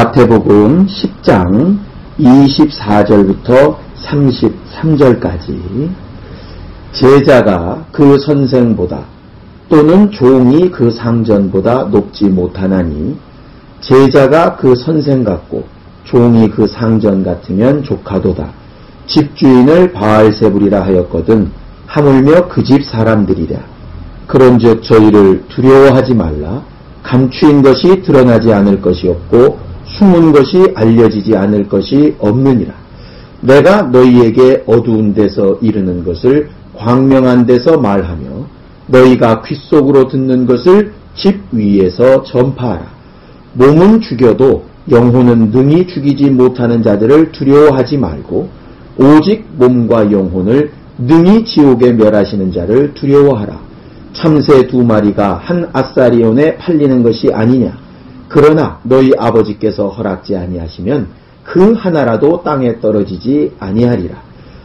마태복음 10장 24절부터 33절까지 제자가 그 선생보다 또는 종이 그 상전보다 높지 못하나니 제자가 그 선생 같고 종이 그 상전 같으면 조카도다. 집주인을 바알세불이라 하였거든 하물며 그 집 사람들이랴. 그런즉 저희를 두려워하지 말라. 감추인 것이 드러나지 않을 것이 없고 숨은 것이 알려지지 않을 것이 없느니라. 내가 너희에게 어두운 데서 이르는 것을 광명한 데서 말하며 너희가 귓속으로 듣는 것을 집 위에서 전파하라. 몸은 죽여도 영혼은 능히 죽이지 못하는 자들을 두려워하지 말고 오직 몸과 영혼을 능히 지옥에 멸하시는 자를 두려워하라. 참새 2마리가 한 아사리온에 팔리는 것이 아니냐. 그러나 너희 아버지께서 허락지 아니하시면 그 하나라도 땅에 떨어지지 아니하리라.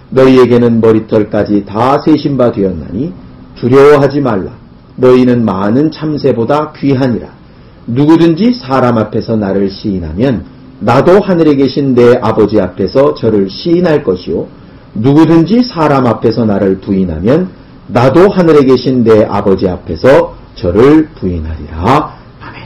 너희에게는 머리털까지 다 세신 바 되었나니 두려워하지 말라. 너희는 많은 참새보다 귀하니라. 누구든지 사람 앞에서 나를 시인하면 나도 하늘에 계신 내 아버지 앞에서 저를 시인할 것이요 누구든지 사람 앞에서 나를 부인하면 나도 하늘에 계신 내 아버지 앞에서 저를 부인하리라. 아멘.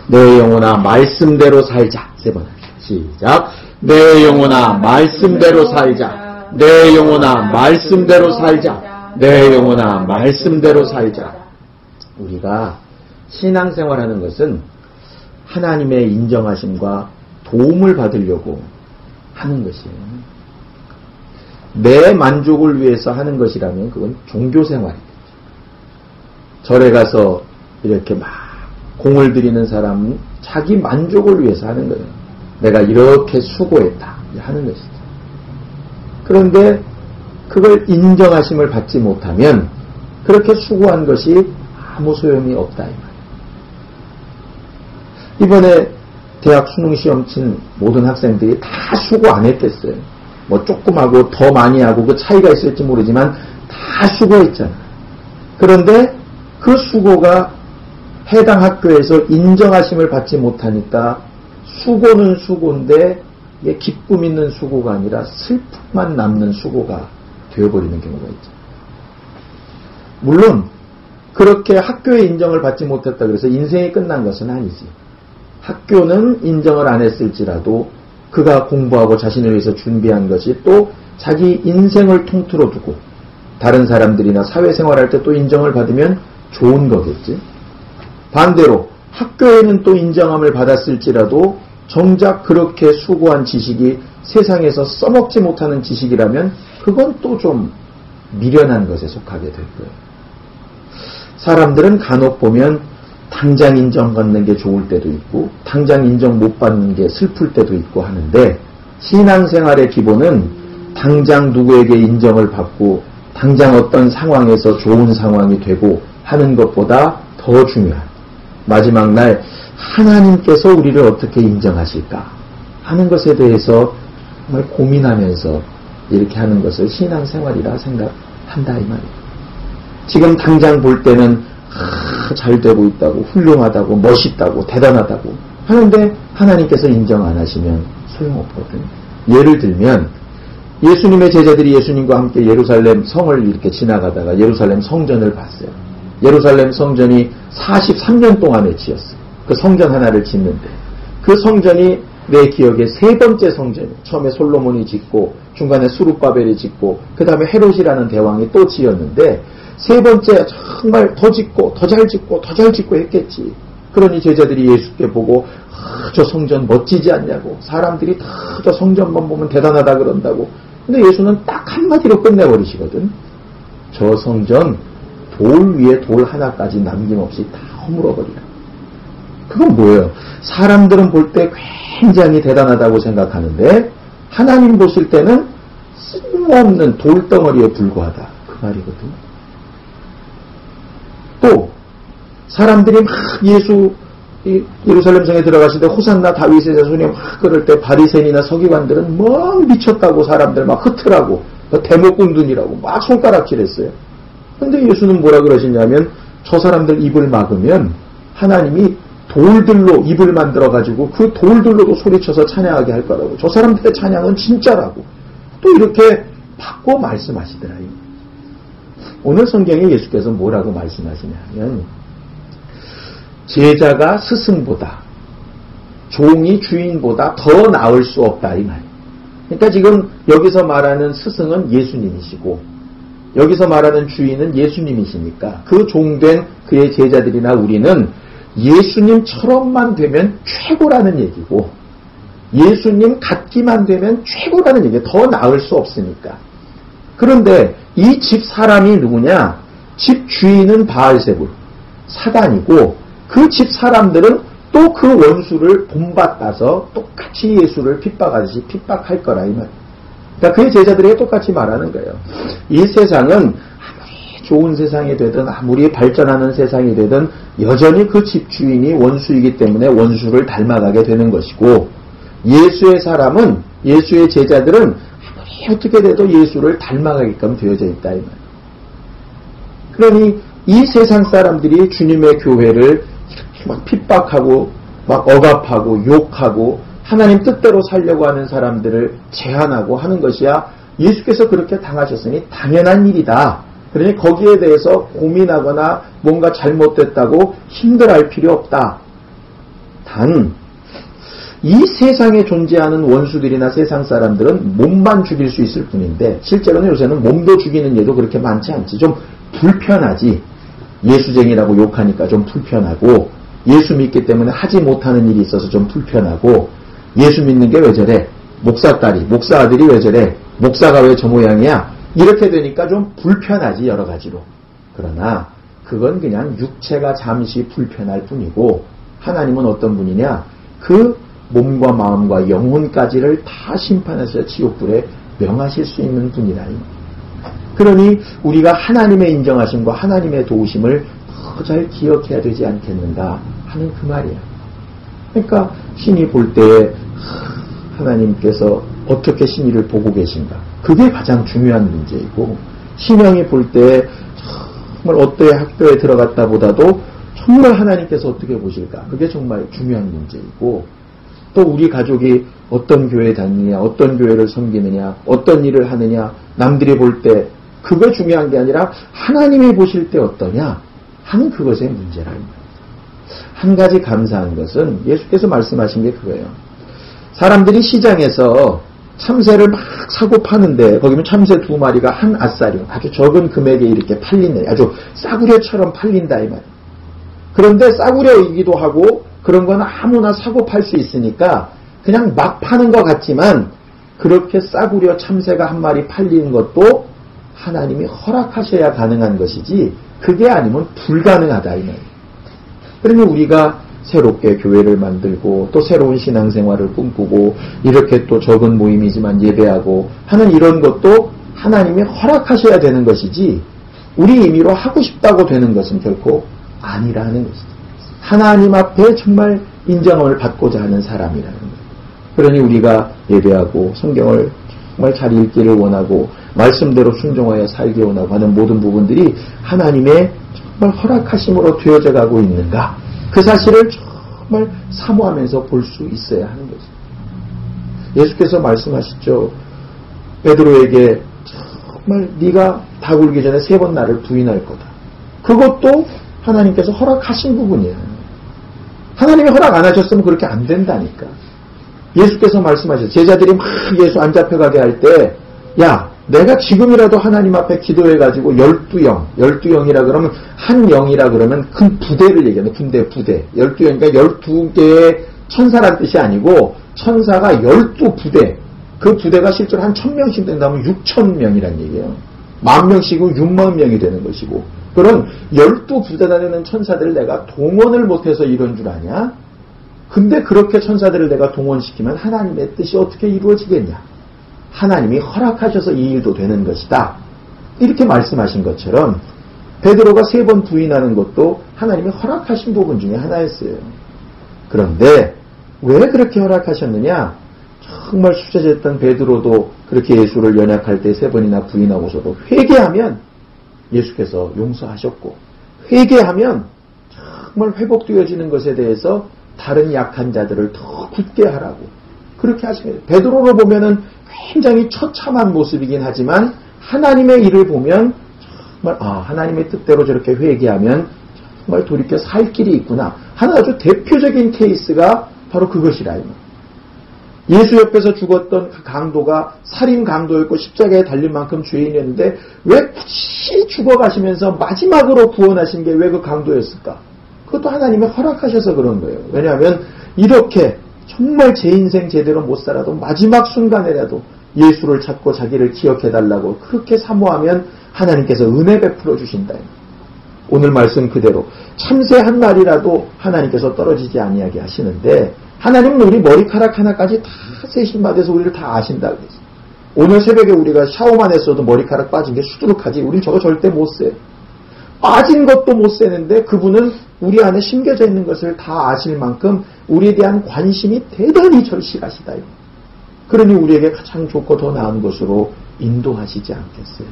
내 영혼아 말씀대로 살자. 3번 시작. 내 영혼아 말씀대로 살자. 내 영혼아 말씀대로 살자. 내 영혼아 말씀대로 살자. 우리가 신앙생활하는 것은 하나님의 인정하심과 도움을 받으려고 하는 것이에요. 내 만족을 위해서 하는 것이라면 그건 종교생활이겠죠. 절에 가서 이렇게 막 공을 들이는 사람은 자기 만족을 위해서 하는 거예요. 내가 이렇게 수고했다 하는 것이죠. 그런데 그걸 인정하심을 받지 못하면 그렇게 수고한 것이 아무 소용이 없다 이 말이에요. 이번에 대학 수능시험 친 모든 학생들이 다 수고 안 했겠어요. 뭐 조금 하고 더 많이 하고 그 차이가 있을지 모르지만 다 수고했잖아. 그런데 그 수고가 해당 학교에서 인정하심을 받지 못하니까 수고는 수고인데 이게 기쁨 있는 수고가 아니라 슬픔만 남는 수고가 되어버리는 경우가 있죠. 물론 그렇게 학교의 인정을 받지 못했다 그래서 인생이 끝난 것은 아니지. 학교는 인정을 안 했을지라도 그가 공부하고 자신을 위해서 준비한 것이 또 자기 인생을 통틀어 두고 다른 사람들이나 사회생활할 때 또 인정을 받으면 좋은 거겠지. 반대로 학교에는 또 인정함을 받았을지라도 정작 그렇게 수고한 지식이 세상에서 써먹지 못하는 지식이라면 그건 또 좀 미련한 것에 속하게 될 거예요. 사람들은 간혹 보면 당장 인정받는 게 좋을 때도 있고 당장 인정 못 받는 게 슬플 때도 있고 하는데 신앙생활의 기본은 당장 누구에게 인정을 받고 당장 어떤 상황에서 좋은 상황이 되고 하는 것보다 더 중요한 마지막 날 하나님께서 우리를 어떻게 인정하실까 하는 것에 대해서 정말 고민하면서 이렇게 하는 것을 신앙생활이라 생각한다 이 말이에요. 지금 당장 볼 때는 잘 되고 있다고 훌륭하다고 멋있다고 대단하다고 하는데 하나님께서 인정 안 하시면 소용없거든. 예를 들면 예수님의 제자들이 예수님과 함께 예루살렘 성을 이렇게 지나가다가 예루살렘 성전을 봤어요. 예루살렘 성전이 43년 동안에 지었어요. 그 성전 하나를 짓는데 그 성전이 내 기억에 3번째 성전이에요. 처음에 솔로몬이 짓고 중간에 수룹바벨이 짓고 그 다음에 헤롯이라는 대왕이 또 지었는데 3번째 정말 더 짓고 더 잘 짓고 더 잘 짓고 했겠지. 그러니 제자들이 예수께 보고 저 성전 멋지지 않냐고 사람들이 다 저 성전만 보면 대단하다 그런다고. 근데 예수는 딱 한마디로 끝내버리시거든. 저 성전 돌 위에 돌 하나까지 남김없이 다 허물어버리라. 그건 뭐예요? 사람들은 볼 때 굉장히 대단하다고 생각하는데 하나님 보실 때는 쓸모없는 돌덩어리에 불과하다. 그 말이거든. 또 사람들이 막 예수 예루살렘 성에 들어가실 때 호산나 다윗의 자손이 막 그럴 때 바리새인이나 서기관들은 막 미쳤다고 사람들 막 흐트라고 대목꾼들이라고 막 손가락질했어요. 근데 예수는 뭐라 그러시냐면 저 사람들 입을 막으면 하나님이 돌들로 입을 만들어가지고 그 돌들로도 소리쳐서 찬양하게 할 거라고. 저 사람들의 찬양은 진짜라고. 또 이렇게 바꿔 말씀하시더라요. 오늘 성경에 예수께서 뭐라고 말씀하시냐면 제자가 스승보다 종이 주인보다 더 나을 수 없다 이 말이에요. 그러니까 지금 여기서 말하는 스승은 예수님이시고 여기서 말하는 주인은 예수님이시니까 그 종된 그의 제자들이나 우리는 예수님처럼만 되면 최고라는 얘기고 예수님 같기만 되면 최고라는 얘기예요. 더 나을 수 없으니까. 그런데 이 집 사람이 누구냐? 집 주인은 바알세불 사단이고 그 집 사람들은 또 그 원수를 본받아서 똑같이 예수를 핍박하듯이 핍박할 거라 이 말. 그러니까 그의 제자들에게 똑같이 말하는 거예요. 이 세상은 아무리 좋은 세상이 되든 아무리 발전하는 세상이 되든 여전히 그 집주인이 원수이기 때문에 원수를 닮아가게 되는 것이고 예수의 사람은 예수의 제자들은 아무리 어떻게 돼도 예수를 닮아가게끔 되어져 있다 이 말. 그러니 이 세상 사람들이 주님의 교회를 이렇게 막 핍박하고 막 억압하고 욕하고 하나님 뜻대로 살려고 하는 사람들을 제한하고 하는 것이야 예수께서 그렇게 당하셨으니 당연한 일이다. 그러니 거기에 대해서 고민하거나 뭔가 잘못됐다고 힘들어할 필요 없다. 단 이 세상에 존재하는 원수들이나 세상 사람들은 몸만 죽일 수 있을 뿐인데 실제로는 요새는 몸도 죽이는 예도 그렇게 많지 않지. 좀 불편하지. 예수쟁이라고 욕하니까 좀 불편하고 예수 믿기 때문에 하지 못하는 일이 있어서 좀 불편하고 예수 믿는 게 왜 저래? 목사 딸이, 목사 아들이 왜 저래? 목사가 왜 저 모양이야? 이렇게 되니까 좀 불편하지 여러 가지로. 그러나 그건 그냥 육체가 잠시 불편할 뿐이고 하나님은 어떤 분이냐? 그 몸과 마음과 영혼까지를 다 심판해서 지옥불에 명하실 수 있는 분이라니. 그러니 우리가 하나님의 인정하심과 하나님의 도우심을 더 잘 기억해야 되지 않겠는가 하는 그 말이야. 그러니까 신이 볼 때에 하나님께서 어떻게 신이를 보고 계신가. 그게 가장 중요한 문제이고 신령이 볼 때에 정말 어떠한 학교에 들어갔다 보다도 정말 하나님께서 어떻게 보실까. 그게 정말 중요한 문제이고 또 우리 가족이 어떤 교회에 다니느냐, 어떤 교회를 섬기느냐, 어떤 일을 하느냐, 남들이 볼 때 그게 중요한 게 아니라 하나님이 보실 때 어떠냐 하는 그것의 문제라는 거예요. 한 가지 감사한 것은 예수께서 말씀하신 게 그거예요. 사람들이 시장에서 참새를 막 사고 파는데 거기면 참새 2마리가 한 아싸리요. 아주 적은 금액에 이렇게 팔리네. 아주 싸구려처럼 팔린다 이 말이에요. 그런데 싸구려이기도 하고 그런 건 아무나 사고 팔 수 있으니까 그냥 막 파는 것 같지만 그렇게 싸구려 참새가 한 마리 팔리는 것도 하나님이 허락하셔야 가능한 것이지 그게 아니면 불가능하다 이 말이에요. 그러니 우리가 새롭게 교회를 만들고 또 새로운 신앙생활을 꿈꾸고 이렇게 또 적은 모임이지만 예배하고 하는 이런 것도 하나님이 허락하셔야 되는 것이지 우리 임의로 하고 싶다고 되는 것은 결코 아니라는 것이죠. 하나님 앞에 정말 인정을 받고자 하는 사람이라는 거예요. 그러니 우리가 예배하고 성경을 정말 잘 읽기를 원하고 말씀대로 순종하여 살기 원하고 하는 모든 부분들이 하나님의 정말 허락하심으로 되어져 가고 있는가 그 사실을 정말 사모하면서 볼 수 있어야 하는 거죠. 예수께서 말씀하셨죠. 베드로에게 정말 네가 다 굴기 전에 3번 나를 부인할 거다. 그것도 하나님께서 허락하신 부분이에요. 하나님이 허락 안 하셨으면 그렇게 안 된다니까. 예수께서 말씀하셨죠. 제자들이 막 예수 안 잡혀가게 할 때 야 내가 지금이라도 하나님 앞에 기도해가지고 12영, 12영이라 그러면 한 영이라 그러면 큰 부대를 얘기하는 부대. 12영이니까 12개의 천사란 뜻이 아니고 천사가 12부대. 그 부대가 실제로 한 1000명씩 된다면 6000명이란 얘기예요. 10,000명씩은 60,000명이 되는 것이고 그런 12부대나 되는 천사들을 내가 동원을 못해서 이런 줄 아냐? 근데 그렇게 천사들을 내가 동원시키면 하나님의 뜻이 어떻게 이루어지겠냐? 하나님이 허락하셔서 이 일도 되는 것이다. 이렇게 말씀하신 것처럼 베드로가 3번 부인하는 것도 하나님이 허락하신 부분 중에 하나였어요. 그런데 왜 그렇게 허락하셨느냐? 정말 수제자였던 베드로도 그렇게 예수를 연약할 때 3번이나 부인하고서도 회개하면 예수께서 용서하셨고 회개하면 정말 회복되어지는 것에 대해서 다른 약한 자들을 더 굳게 하라고 그렇게 하시면 베드로로 보면은 굉장히 처참한 모습이긴 하지만 하나님의 일을 보면 정말 하나님의 뜻대로 저렇게 회개하면 정말 돌이켜 살 길이 있구나 하는 아주 대표적인 케이스가 바로 그것이라. 예수 옆에서 죽었던 그 강도가 살인 강도였고 십자가에 달릴 만큼 죄인이었는데 왜 굳이 죽어가시면서 마지막으로 구원하신 게 왜 그 강도였을까? 그것도 하나님이 허락하셔서 그런 거예요. 왜냐하면 이렇게 정말 제 인생 제대로 못 살아도 마지막 순간에라도 예수를 찾고 자기를 기억해달라고 그렇게 사모하면 하나님께서 은혜 베풀어 주신다. 오늘 말씀 그대로 참새 한 마리라도 하나님께서 떨어지지 아니하게 하시는데 하나님은 우리 머리카락 하나까지 다 세심받아서 우리를 다 아신다 그랬어요. 오늘 새벽에 우리가 샤워만 했어도 머리카락 빠진 게 수두룩하지 우린 저거 절대 못 세요. 빠진 것도 못 세는데 그분은 우리 안에 심겨져 있는 것을 다 아실 만큼 우리에 대한 관심이 대단히 절실하시다. 그러니 우리에게 가장 좋고 더 나은 것으로 인도하시지 않겠어요.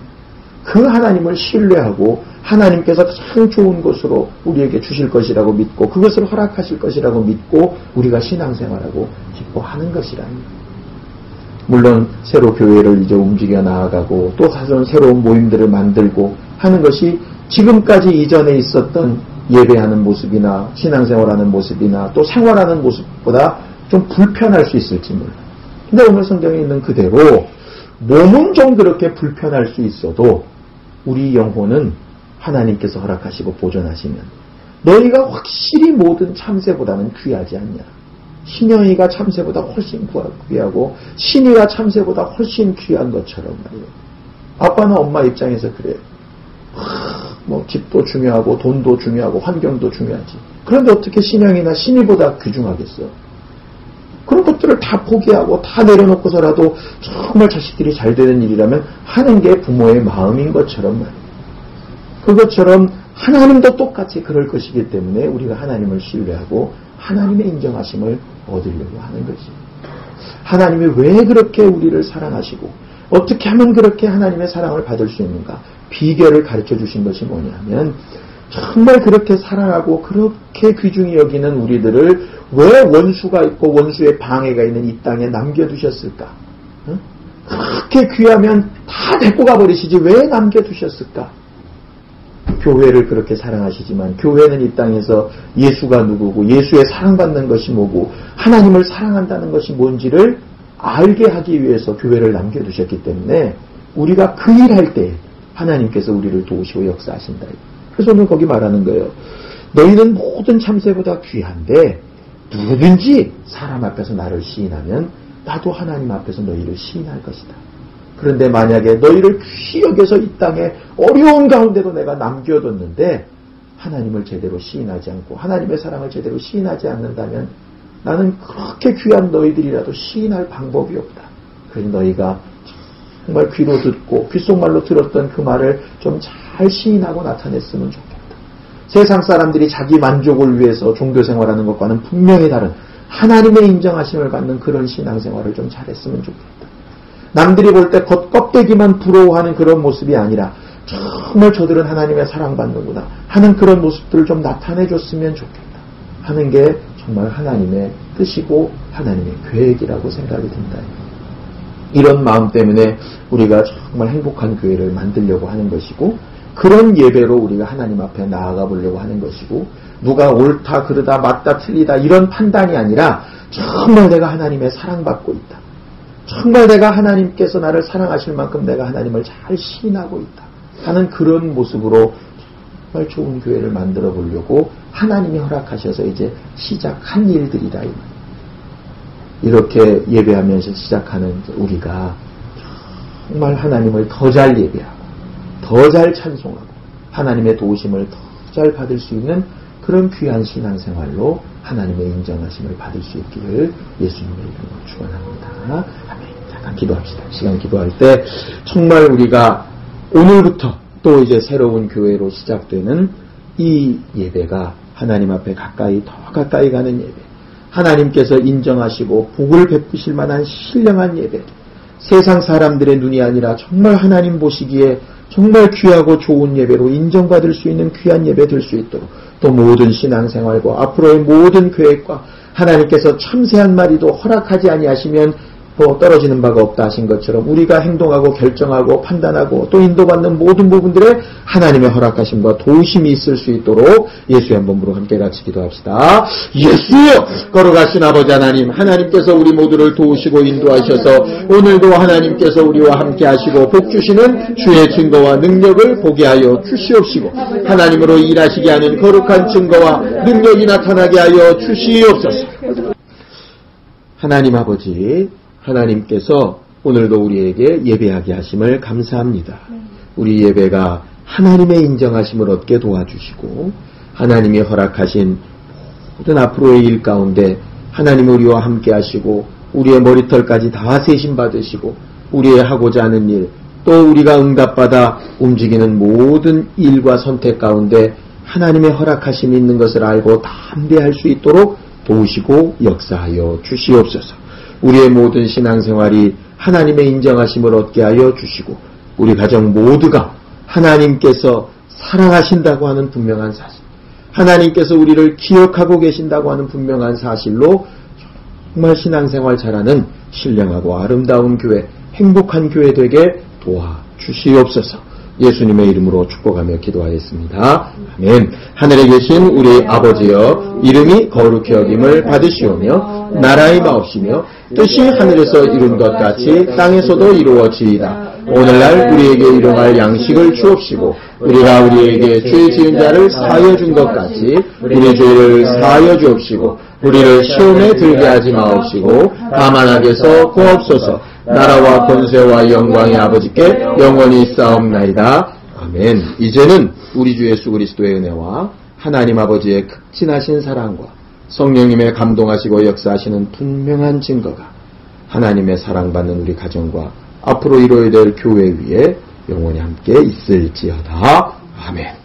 그 하나님을 신뢰하고 하나님께서 가장 좋은 것으로 우리에게 주실 것이라고 믿고 그것을 허락하실 것이라고 믿고 우리가 신앙생활하고 기뻐하는 것이라니. 물론 새로 교회를 이제 움직여 나아가고 또 다른 새로운 모임들을 만들고 하는 것이 지금까지 이전에 있었던 예배하는 모습이나 신앙생활하는 모습이나 또 생활하는 모습보다 좀 불편할 수 있을지 몰라요. 근데 오늘 성경에 있는 그대로 몸은 좀 그렇게 불편할 수 있어도 우리 영혼은 하나님께서 허락하시고 보존하시면 너희가 확실히 모든 참새보다는 귀하지 않냐. 신영이가 참새보다 훨씬 귀하고 신이가 참새보다 훨씬 귀한 것처럼 말이에요. 아빠나 엄마 입장에서 그래요. 집도 중요하고 돈도 중요하고 환경도 중요하지. 그런데 어떻게 신영이나 신이보다 귀중하겠어? 그런 것들을 다 포기하고 다 내려놓고서라도 정말 자식들이 잘 되는 일이라면 하는 게 부모의 마음인 것처럼 말이에요. 그것처럼 하나님도 똑같이 그럴 것이기 때문에 우리가 하나님을 신뢰하고 하나님의 인정하심을 얻으려고 하는 것이에요. 하나님이 왜 그렇게 우리를 사랑하시고 어떻게 하면 그렇게 하나님의 사랑을 받을 수 있는가? 비결을 가르쳐 주신 것이 뭐냐면 정말 그렇게 사랑하고 그렇게 귀중히 여기는 우리들을 왜 원수가 있고 원수의 방해가 있는 이 땅에 남겨두셨을까? 그렇게 귀하면 다 데리고 가버리시지 왜 남겨두셨을까? 교회를 그렇게 사랑하시지만 교회는 이 땅에서 예수가 누구고 예수의 사랑받는 것이 뭐고 하나님을 사랑한다는 것이 뭔지를 알게 하기 위해서 교회를 남겨두셨기 때문에 우리가 그 일할 때 하나님께서 우리를 도우시고 역사하신다. 그래서 오늘 거기 말하는 거예요. 너희는 모든 참새보다 귀한데 누구든지 사람 앞에서 나를 시인하면 나도 하나님 앞에서 너희를 시인할 것이다. 그런데 만약에 너희를 귀히 여겨서 이 땅에 어려운 가운데도 내가 남겨뒀는데 하나님을 제대로 시인하지 않고 하나님의 사랑을 제대로 시인하지 않는다면 나는 그렇게 귀한 너희들이라도 시인할 방법이 없다. 그러니 너희가 정말 귀로 듣고 귓속말로 들었던 그 말을 좀 잘 시인하고 나타냈으면 좋겠다. 세상 사람들이 자기 만족을 위해서 종교생활하는 것과는 분명히 다른 하나님의 인정하심을 받는 그런 신앙생활을 좀 잘했으면 좋겠다. 남들이 볼 때 겉껍데기만 부러워하는 그런 모습이 아니라 정말 저들은 하나님의 사랑받는구나 하는 그런 모습들을 좀 나타내줬으면 좋겠다 하는 게 정말 하나님의 뜻이고 하나님의 계획이라고 생각이 든다. 이런 마음 때문에 우리가 정말 행복한 교회를 만들려고 하는 것이고 그런 예배로 우리가 하나님 앞에 나아가 보려고 하는 것이고 누가 옳다 그르다 맞다 틀리다 이런 판단이 아니라 정말 내가 하나님의 사랑받고 있다. 정말 내가 하나님께서 나를 사랑하실 만큼 내가 하나님을 잘 시인하고 있다 하는 그런 모습으로 정말 좋은 교회를 만들어 보려고 하나님이 허락하셔서 이제 시작한 일들이다. 이렇게 예배하면서 시작하는 우리가 정말 하나님을 더 잘 예배하고 더 잘 찬송하고 하나님의 도우심을 더 잘 받을 수 있는 그런 귀한 신앙생활로 하나님의 인정하심을 받을 수 있기를 예수님의 이름으로 축원합니다. 아멘. 잠깐 기도합시다. 시간 기도할 때 정말 우리가 오늘부터 또 이제 새로운 교회로 시작되는 이 예배가 하나님 앞에 가까이 더 가까이 가는 예배, 하나님께서 인정하시고 복을 베푸실 만한 신령한 예배, 세상 사람들의 눈이 아니라 정말 하나님 보시기에 정말 귀하고 좋은 예배로 인정받을 수 있는 귀한 예배 될 수 있도록, 또 모든 신앙생활과 앞으로의 모든 계획과 하나님께서 참새 한 마리도 허락하지 아니하시면 떨어지는 바가 없다 하신 것처럼 우리가 행동하고 결정하고 판단하고 또 인도받는 모든 부분들에 하나님의 허락하심과 도우심이 있을 수 있도록 예수의 한 몸으로 함께 같이 기도합시다. 예수여, 거룩하신 아버지 하나님, 하나님께서 우리 모두를 도우시고 인도하셔서 오늘도 하나님께서 우리와 함께 하시고 복 주시는 주의 증거와 능력을 보게 하여 주시옵시고, 하나님으로 일하시게 하는 거룩한 증거와 능력이 나타나게 하여 주시옵소서. 하나님 아버지, 하나님께서 오늘도 우리에게 예배하게 하심을 감사합니다. 우리 예배가 하나님의 인정하심을 얻게 도와주시고, 하나님이 허락하신 모든 앞으로의 일 가운데 하나님 우리와 함께 하시고, 우리의 머리털까지 다 세심 받으시고, 우리의 하고자 하는 일, 또 우리가 응답받아 움직이는 모든 일과 선택 가운데 하나님의 허락하심이 있는 것을 알고 담대할 수 있도록 도우시고 역사하여 주시옵소서. 우리의 모든 신앙생활이 하나님의 인정하심을 얻게 하여 주시고, 우리 가정 모두가 하나님께서 사랑하신다고 하는 분명한 사실, 하나님께서 우리를 기억하고 계신다고 하는 분명한 사실로 정말 신앙생활 잘하는 신령하고 아름다운 교회, 행복한 교회 되게 도와주시옵소서. 예수님의 이름으로 축복하며 기도하였습니다. 아멘. 하늘에 계신 우리 아버지여, 이름이 거룩히 여김을 받으시오며 나라의 마옵시며 뜻이 하늘에서 이룬 것 같이 땅에서도 이루어지이다. 오늘날 우리에게 일용할 양식을 주옵시고, 우리가 우리에게 죄 지은 자를 사하여 준 것 같이 우리 죄를 사하여 주옵시고, 우리를 시험에 들게 하지 마옵시고 다만 악에서 구하옵소서. 나라와 권세와 영광의 아버지께 영원히 싸움나이다. 아멘. 이제는 우리 주 예수 그리스도의 은혜와 하나님 아버지의 극진하신 사랑과 성령님의 감동하시고 역사하시는 분명한 증거가 하나님의 사랑받는 우리 가정과 앞으로 이루어야 될 교회 위에 영원히 함께 있을지어다. 아멘.